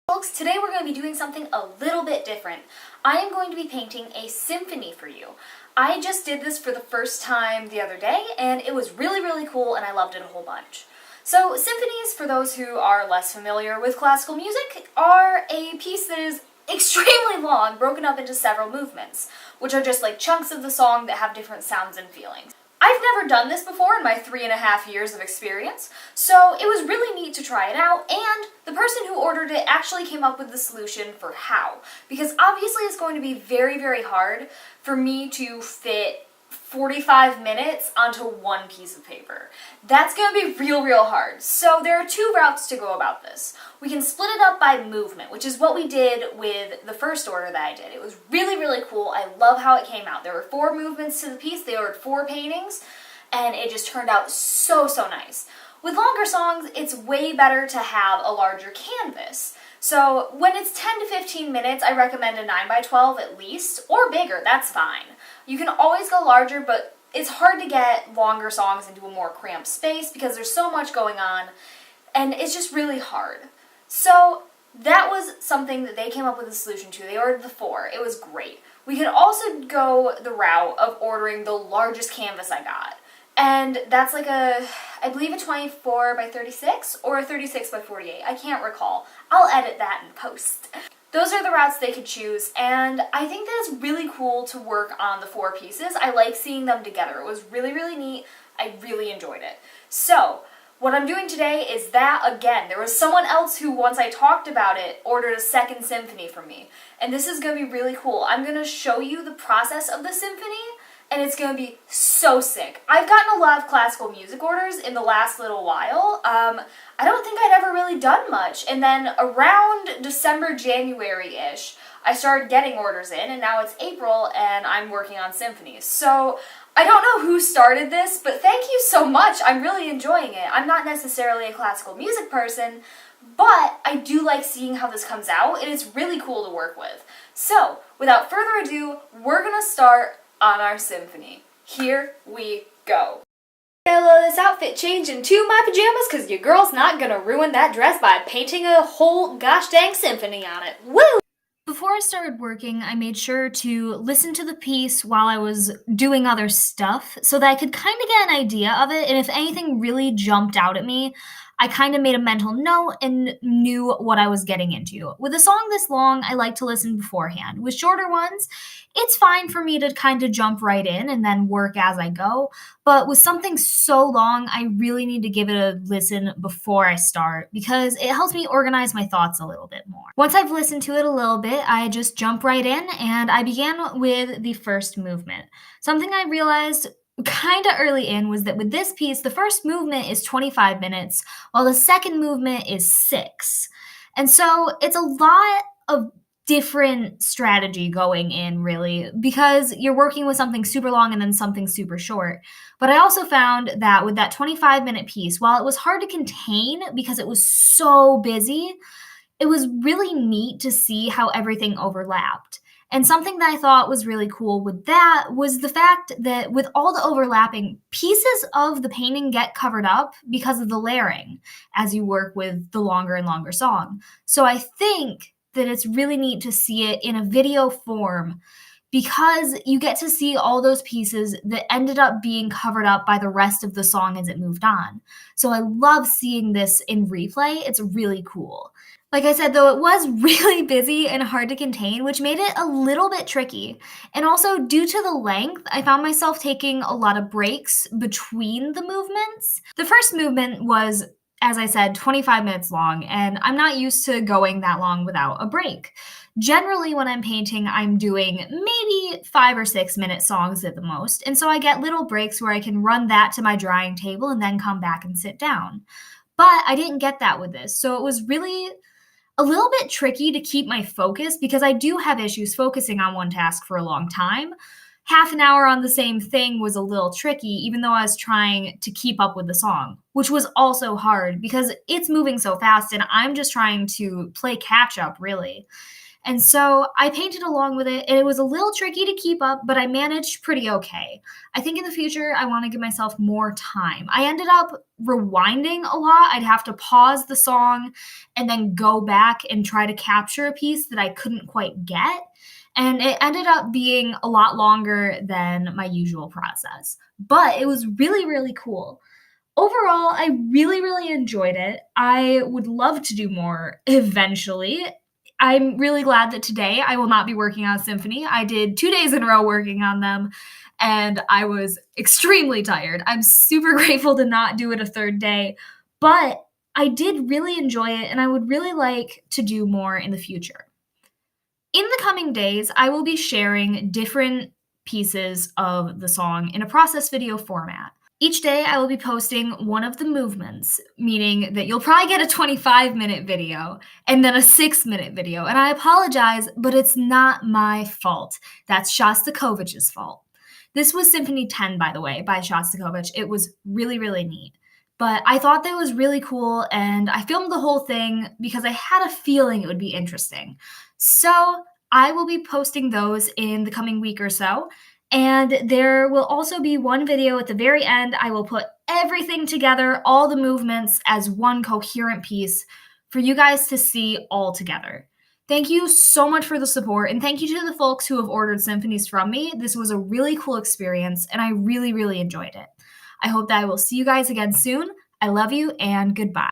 Folks, today we're going to be doing something a little bit different. I am going to be painting a symphony for you. I just did this for the first time the other day, and it was really cool, and I loved it a whole bunch. So, symphonies, for those who are less familiar with classical music, are a piece that is extremely long, broken up into several movements, which are just like chunks of the song that have different sounds and feelings. I've never done this before in my 3.5 years of experience, so it was really neat to try it out, and the person who ordered it actually came up with the solution for how. Because obviously it's going to be very hard for me to fit 45 minutes onto one piece of paper. That's going to be real hard. So there are two routes to go about this. We can split it up by movement, which is what we did with the first order that I did. It was really cool. I love how it came out. There were 4 movements to the piece. They ordered 4 paintings, and it just turned out so nice. With longer songs, it's way better to have a larger canvas. So when it's 10 to 15 minutes, I recommend a 9x12 at least, or bigger, that's fine. You can always go larger, but it's hard to get longer songs into a more cramped space because there's so much going on, and it's just really hard. So that was something that they came up with a solution to. They ordered the 4. It was great. We could also go the route of ordering the largest canvas I got. And that's like I believe a 24x36 or a 36x48. I can't recall. I'll edit that in post. Those are the routes they could choose, and I think that it's really cool to work on the 4 pieces. I like seeing them together. It was really neat. I really enjoyed it. So, what I'm doing today is that again. There was someone else who, once I talked about it, ordered a second symphony from me. And this is going to be really cool. I'm going to show you the process of the symphony, and it's going to be so sick. I've gotten a lot of classical music orders in the last little while. I don't think I'd ever really done much. And then around December, January-ish, I started getting orders in, and now it's April, and I'm working on symphonies. So I don't know who started this, but thank you so much. I'm really enjoying it. I'm not necessarily a classical music person, but I do like seeing how this comes out, and it's really cool to work with. So, without further ado, we're going to start on our symphony. Here we go. Hello, this outfit change into my pajamas because your girl's not gonna ruin that dress by painting a whole gosh dang symphony on it. Woo! Before I started working, I made sure to listen to the piece while I was doing other stuff so that I could kind of get an idea of it, and if anything really jumped out at me, I kind of made a mental note and knew what I was getting into. With a song this long, I like to listen beforehand. With shorter ones, it's fine for me to kind of jump right in and then work as I go. But with something so long, I really need to give it a listen before I start because it helps me organize my thoughts a little bit more. Once I've listened to it a little bit, I just jump right in, and I began with the first movement. Something I realized kind of early in was that with this piece, the first movement is 25 minutes, while the second movement is 6. And so it's a lot of different strategy going in, really, because you're working with something super long and then something super short. But I also found that with that 25-minute piece, while it was hard to contain because it was so busy, it was really neat to see how everything overlapped. And something that I thought was really cool with that was the fact that with all the overlapping, pieces of the painting get covered up because of the layering as you work with the longer and longer song. So I think that it's really neat to see it in a video form because you get to see all those pieces that ended up being covered up by the rest of the song as it moved on. So I love seeing this in replay. It's really cool. Like I said, though, it was really busy and hard to contain, which made it a little bit tricky. And also, due to the length, I found myself taking a lot of breaks between the movements. The first movement was, as I said, 25 minutes long, and I'm not used to going that long without a break. Generally, when I'm painting, I'm doing maybe 5 or 6 minute songs at the most, and so I get little breaks where I can run that to my drying table and then come back and sit down. But I didn't get that with this, so it was really a little bit tricky to keep my focus because I do have issues focusing on one task for a long time. Half an hour on the same thing was a little tricky, even though I was trying to keep up with the song, which was also hard because it's moving so fast and I'm just trying to play catch up, really. And so I painted along with it, and it was a little tricky to keep up, but I managed pretty okay. I think in the future, I want to give myself more time. I ended up rewinding a lot. I'd have to pause the song and then go back and try to capture a piece that I couldn't quite get. And it ended up being a lot longer than my usual process. But it was really, really cool. Overall, I really, really enjoyed it. I would love to do more eventually. I'm really glad that today I will not be working on Symphony. I did 2 days in a row working on them, and I was extremely tired. I'm super grateful to not do it a third day, but I did really enjoy it, and I would really like to do more in the future. In the coming days, I will be sharing different pieces of the song in a process video format. Each day, I will be posting one of the movements, meaning that you'll probably get a 25-minute video and then a 6-minute video. And I apologize, but it's not my fault. That's Shostakovich's fault. This was Symphony 10, by the way, by Shostakovich. It was really, really neat. But I thought that was really cool, and I filmed the whole thing because I had a feeling it would be interesting. So I will be posting those in the coming week or so. And there will also be one video at the very end. I will put everything together, all the movements, as one coherent piece for you guys to see all together. Thank you so much for the support, and thank you to the folks who have ordered symphonies from me. This was a really cool experience, and I really, really enjoyed it. I hope that I will see you guys again soon. I love you, and goodbye.